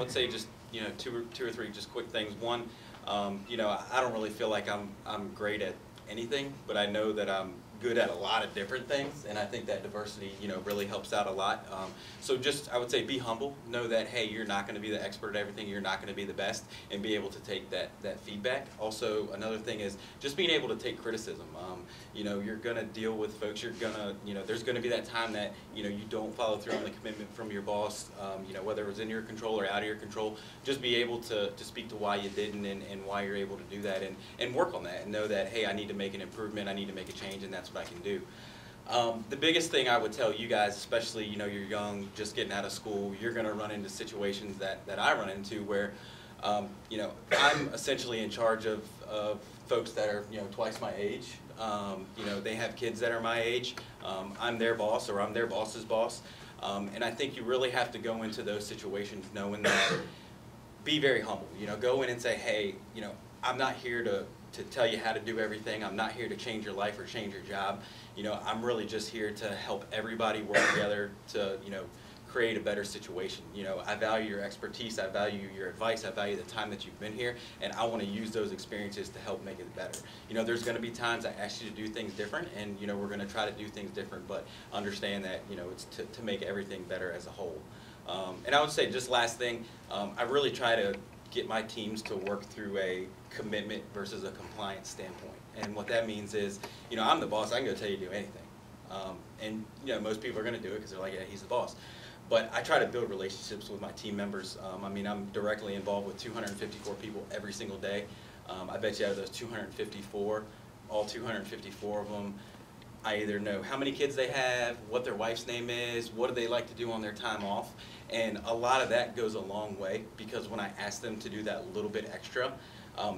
would say just, two or three just quick things. One, I don't really feel like I'm great at anything, but I know that I'm good at a lot of different things, and I think that diversity, really helps out a lot. So just, I would say, be humble. Know that, hey, you're not going to be the expert at everything. You're not going to be the best, and be able to take that feedback. Also, another thing is just being able to take criticism. You're going to deal with folks. You're going to, there's going to be that time that, you don't follow through on the commitment from your boss, whether it was in your control or out of your control. Just be able to speak to why you didn't and why you're able to do that, and work on that, and know that, hey, I need to make an improvement. I need to make a change, and that's what I can do. The biggest thing I would tell you guys, especially, you're young, just getting out of school, you're going to run into situations that I run into where, I'm essentially in charge of folks that are, twice my age. They have kids that are my age. I'm their boss, or I'm their boss's boss. And I think you really have to go into those situations knowing that, be very humble. Go in and say, hey, I'm not here to tell you how to do everything. I'm not here to change your life or change your job. I'm really just here to help everybody work together to, create a better situation. I value your expertise, I value your advice, I value the time that you've been here, and I want to use those experiences to help make it better. There's going to be times I ask you to do things different, and we're going to try to do things different, but understand that it's to make everything better as a whole. And I would say, just last thing, I really try to get my teams to work through a commitment versus a compliance standpoint. And what that means is, I'm the boss, I can go tell you to do anything. And most people are going to do it because they're like, yeah, he's the boss. But I try to build relationships with my team members. I'm directly involved with 254 people every single day. I bet you out of those 254, all 254 of them, I either know how many kids they have, what their wife's name is, what do they like to do on their time off. And a lot of that goes a long way, because when I ask them to do that little bit extra,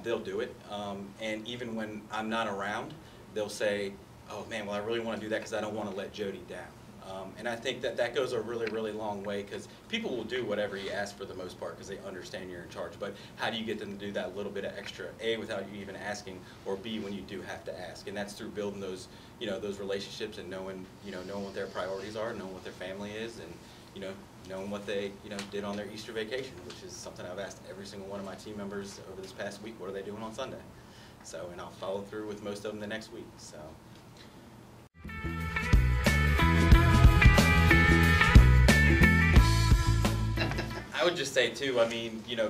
they'll do it. And even when I'm not around, they'll say, oh man, well, I really want to do that because I don't want to let Jody down. And I think that goes a really, really long way, because people will do whatever you ask for the most part because they understand you're in charge. But how do you get them to do that little bit of extra, A, without you even asking, or B, when you do have to ask? And that's through building those, those relationships, and knowing, knowing what their priorities are, knowing what their family is, and, knowing what they, did on their Easter vacation, which is something I've asked every single one of my team members over this past week. What are they doing on Sunday? So, and I'll follow through with most of them the next week. So. I would just say too,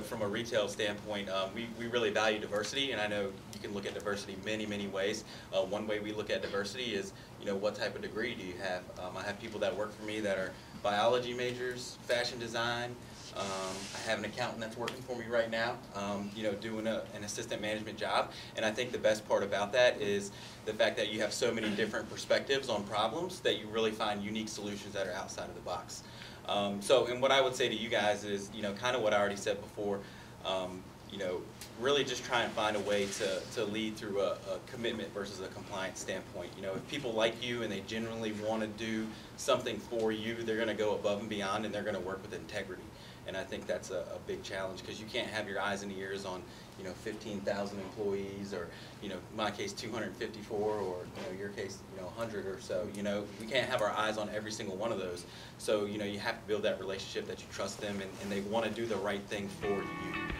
from a retail standpoint, we really value diversity, and I know you can look at diversity many, many ways. One way we look at diversity is, what type of degree do you have? I have people that work for me that are biology majors, fashion design. I have an accountant that's working for me right now, doing an assistant management job. And I think the best part about that is the fact that you have so many different perspectives on problems that you really find unique solutions that are outside of the box. And what I would say to you guys is, kind of what I already said before, really just try and find a way to lead through a commitment versus a compliance standpoint. If people like you and they genuinely want to do something for you, they're going to go above and beyond, and they're going to work with integrity. And I think that's a big challenge, because you can't have your eyes and ears on 15,000 employees, or in my case 254, or your case 100 or so. We can't have our eyes on every single one of those. So you have to build that relationship that you trust them, and they want to do the right thing for you.